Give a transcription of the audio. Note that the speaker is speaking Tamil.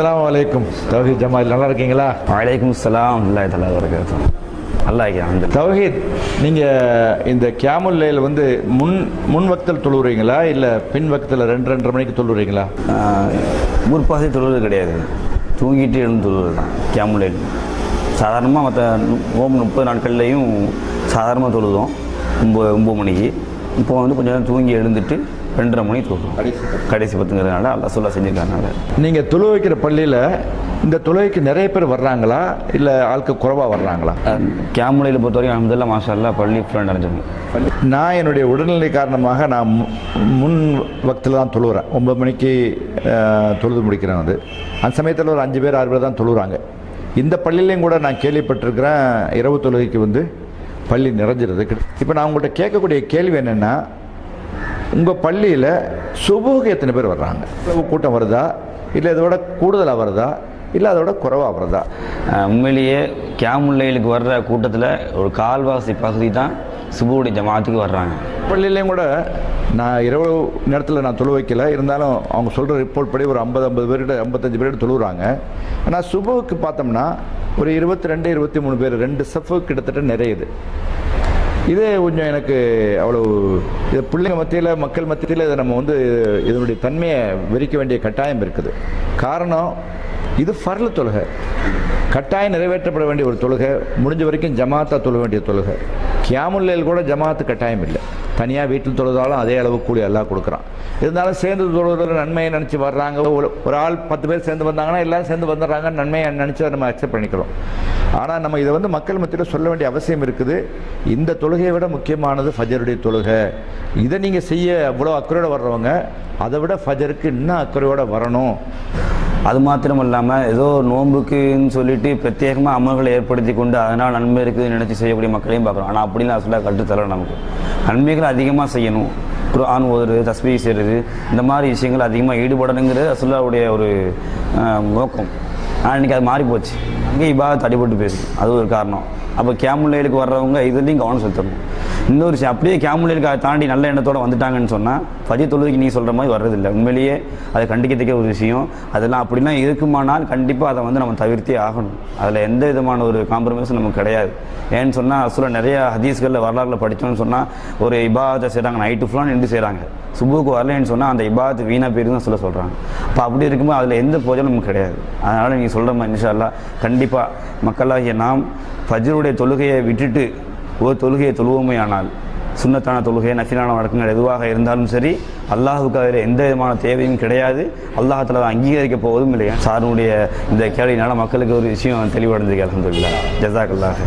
அஸ்ஸலாமு அலைக்கும் தௌஹீத் ஜமால், நல்லா இருக்கீங்களா? வலைக்கும் ஸலாம் அல்லாஹ் தஆலா வரகாத்துஹு. நல்லா இருக்கேன். தௌஹீத், நீங்கள் இந்த கியாமுல் லைல் வந்து முன் வக்தில் தொழுகிறீங்களா இல்லை பின் வக்தில் 2-2:30 மணிக்கு தொழுகிறீங்களா? முற்பாசி தொழுவது கிடையாது, தூங்கிட்டு எழுந்து தொழுவது தான் கியாமுல் லைல். சாதாரணமாக மற்ற 30 நாட்கள்லேயும் சாதாரணமாக தொழுதும் 9 மணிக்கு. இப்போ வந்து கொஞ்சம் நேரம் தூங்கி எழுந்துட்டு 2:30 மணிக்கு தொழுதும். கடைசி 10ங்கிறதுனால அல்லா சொல்ல செஞ்சுருக்கறனால. நீங்கள் தொழு வைக்கிற பள்ளியில் இந்த தொழுகைக்கு நிறைய பேர் வர்றாங்களா இல்லை ஆட்கள் குறைவாக வர்றாங்களா? கியாமுல் லைல் பொறுத்த வரைக்கும் அல்ஹம்துலில்லாஹ் மாஷா அல்லாஹ் பள்ளி ஃபுல்லாக நிறைஞ்சிருக்கும். நான் என்னுடைய உடல்நிலை காரணமாக நான் முன் வக்தில் தான் தொழுகிறேன். 9 மணிக்கு தொழுது முடிக்கிறேன். அந்த சமயத்தில் ஒரு 5 பேர் 6 பேர் தான் தொழுகிறாங்க. இந்த பள்ளியிலையும் கூட நான் கேள்விப்பட்டிருக்கிறேன், இரவு தொழுகைக்கு வந்து பள்ளி நிறைஞ்சிருது. இப்போ நான் உங்கள்கிட்ட கேட்கக்கூடிய கேள்வி என்னென்னா, உங்கள் பள்ளியில் சுபுஹுக்கு எத்தனை பேர் வர்றாங்க? கூட்டம் வருதா இல்லை இதோட கூடுதலாக வருதா இல்லை அதோட குறைவாக வருதா? உண்மையிலேயே கியாமுல் லைலுக்கு வர்ற கூட்டத்தில் ஒரு கால்வாசி பகுதி தான் சுபுஹுடைய ஜமாத்துக்கு வர்றாங்க. பள்ளியிலையும் கூட நான் இரவு நேரத்தில் நான் தொழு வைக்கல, இருந்தாலும் அவங்க சொல்கிற ரிப்போர்ட் படி ஒரு 50 பேர்கிட்ட 55 பேர்கிட்ட தொழுகிறாங்க. ஆனால் சுபுஹுக்கு பார்த்தோம்னா ஒரு 22-23 பேர், 2 சஃபு கிட்டத்தட்ட நிறையுது. இதே கொஞ்சம் எனக்கு அவ்வளோ இது பிள்ளைங்க மத்தியில் மக்கள் மத்தியில் இதை நம்ம வந்து இதனுடைய தன்மையை விரிக்க வேண்டிய கட்டாயம் இருக்குது. காரணம், இது ஃபர்லு தொழுகை, கட்டாயம் நிறைவேற்றப்பட வேண்டிய ஒரு தொழுகை, முடிஞ்ச வரைக்கும் ஜமாத்தாக தொழ வேண்டிய தொழுகை. கியாமுல் லைல் கூட ஜமாத்து கட்டாயம் இல்லை, தனியாக வீட்டில் தொழுதாலும் அதே அளவு கூலி எல்லாம் கொடுக்குறான். இருந்தாலும் சேர்ந்து தொழுகிற நன்மையை நினச்சி வர்றாங்க. ஒரு ஆள் 10 பேர் சேர்ந்து வந்தாங்கன்னா எல்லோரும் சேர்ந்து வந்துடுறாங்க, நன்மையை நினச்சி நம்ம அக்செப்ட் பண்ணிக்கிறோம். ஆனால் நம்ம இதை வந்து மக்கள் மத்தியில் சொல்ல வேண்டிய அவசியம் இருக்குது. இந்த தொழுகையை விட முக்கியமானது ஃபஜருடைய தொழுகை. இதை நீங்கள் செய்ய அவ்வளோ அக்கறையோடு வர்றவங்க அதை விட ஃபஜருக்கு இன்னும் அக்கறையோடு வரணும். அது மாத்திரம் இல்லாமல் ஏதோ நோன்புக்குன்னு சொல்லிட்டு பிரத்யேகமாக அமல்களை ஏற்படுத்தி கொண்டு அதனால் நன்மை இருக்குதுன்னு நினச்சி செய்யக்கூடிய மக்களையும் பார்க்குறோம். ஆனால் அப்படிலாம் அசுலாக கட்டுத்தர நமக்கு நன்மைகள் அதிகமாக செய்யணும். குர்ஆன் ஓதுறது, தஸ்பீஹ் செய்கிறது, இந்த மாதிரி விஷயங்கள் அதிகமாக ஈடுபடணுங்கிறது அசுல்லாவுடைய ஒரு நோக்கம். ஆனால் இன்றைக்கி அது மாறி போச்சு. அங்கே இபாதத் அடிபட்டு பேசுது, அது ஒரு காரணம். அப்போ கியாமுல் லைலுக்கு வர்றவங்க இதுலேயும் கவனம் செலுத்தணும். இன்னொரு விஷயம், அப்படியே கியாமுல் லைலுக்கு அதை தாண்டி நல்ல எண்ணத்தோடு வந்துட்டாங்கன்னு சொன்னால் ஃபஜர் தொழுகைக்கு நீங்கள் சொல்கிற மாதிரி வர்றதில்லை. உண்மையிலேயே அதை கண்டிக்கத்தக்க ஒரு விஷயம். அதெல்லாம் அப்படிலாம் இருக்குமானால் கண்டிப்பாக அதை வந்து நம்ம தவிர்த்தே ஆகணும். அதில் எந்த விதமான ஒரு காம்ப்ரமைஸும் நமக்கு கிடையாது. ஏன்னு சொன்னால் அசுல நிறைய ஹதீஸ்களில் வரலாறுல படித்தோன்னு சொன்னால் ஒரு இபாதத்தை செய்கிறாங்க, நைட்டு ஃபுல்லாக நின்று செய்கிறாங்க, சுபுக்கு வரலன்னு சொன்னால் அந்த இபாதத்து வீணாக போயிருக்குன்னு சொல்கிறாங்க. அப்போ அப்படி இருக்கும்போது அதில் எந்த போஜனும் நமக்கு கிடையாது. அதனால் நீங்கள் சொல்கிற மாதிரி இன்ஷா அல்லாஹ் கண்டிப்பாக மக்களாகிய நாம் ஃபஜ்ருடைய தொழுகையை விட்டுட்டு ஒரு தொழுகையை தொழுவோமே ஆனால், சுன்னத்தான தொழுகை, நஃபிலான வழக்கங்கள் எதுவாக இருந்தாலும் சரி, அல்லாஹுக்கு அதில் எந்த விதமான தேவையும் கிடையாது. அல்லாஹ்தாலா அங்கீகரிக்க போவதும் இல்லையா. சாருடைய இந்த கேள்வியினால் மக்களுக்கு ஒரு விஷயம் தெளிவடைந்திருக்கு. அல்ஹம்துலில்லாஹ். ஜஸாக்கல்லாஹ்.